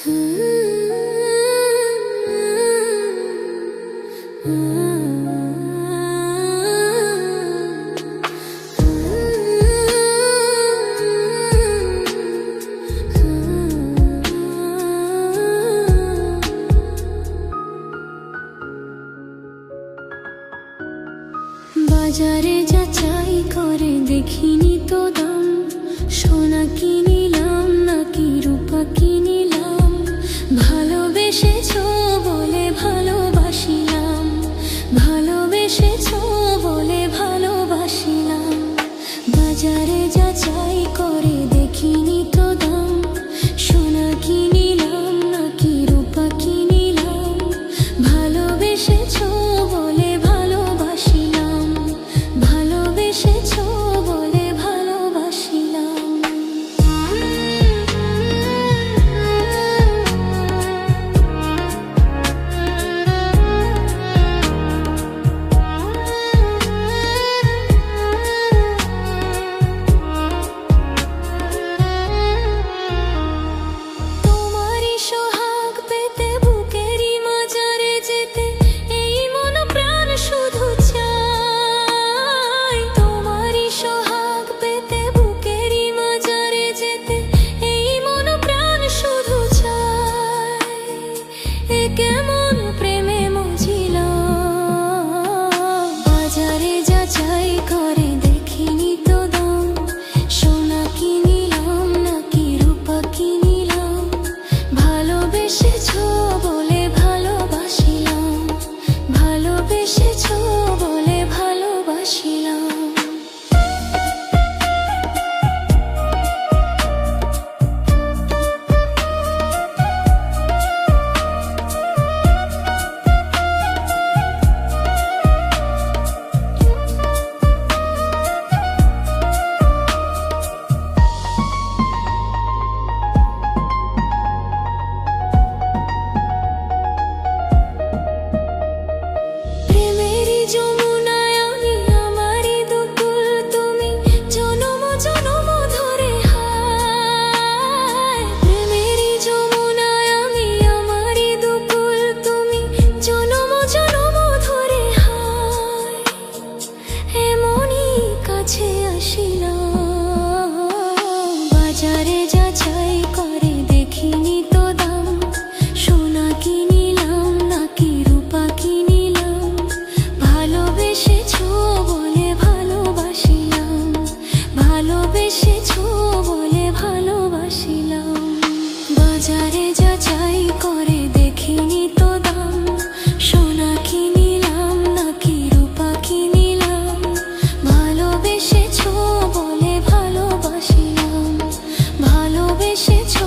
বাজারে যাচাই করে দেখিনি তো দাম, সোনা কিনিলাম নাকি রূপা কিনিলাম, ভালোবেসেছো বলে ভালোবাসিলাম, ভালোবেসেছো বলে ভালোবাসিলাম। বাজারে যাচাই করে দেখিনি তো দাম, সোনা কিনিলাম নাকি রূপা কিনিলাম, ভালোবেসেছো বলে ভালোবাসিলাম, ভালোবেসেছো বলে ভালোবাসিলাম। তোমারই সোহাগ পেতে বুকেরই মাঝারে যেতে এই মন প্রাণ শুধু চায়, তোমারই সোহাগ পেতে বুকেরই মাঝারে যেতে এই মন প্রাণ শুধু চায়। এ কেমন প্রেমে মজিলাম, বাজারে যাচাই করে দেখিনি তো দাম, সোনা কিনিলাম নাকি রূপা কিনিলাম, ভালোবেসেছো বলে ভালোবাসিলাম, ভালোবেসেছো বলে ভালোবাসিলাম। প্রেমেরই যমুনায় আমি আমারই দুকুল তুমি জনম জনম ধরে হায়, প্রেমেরই যমুনায় আমি আমারই দুকুল তুমি জনম জনম ধরে হায়। এমনই কাছে আসিলাম, বাজারে যাচাই করে দেখিনি তো দাম, সোনা কিনিলাম নাকি রূপা কিনিলাম, ভালোবেসেছো বলে ভালোবাসিলাম, ভালোবেসেছো বলে ভালোবাসিলাম। বাজারে যাচাই করে দেখিনি তো দাম, সোনা কিনিলাম নাকি রূপা কিনিলাম, ভালোবেসেছো বলে ভালোবাসিলাম, ভালোবেসেছো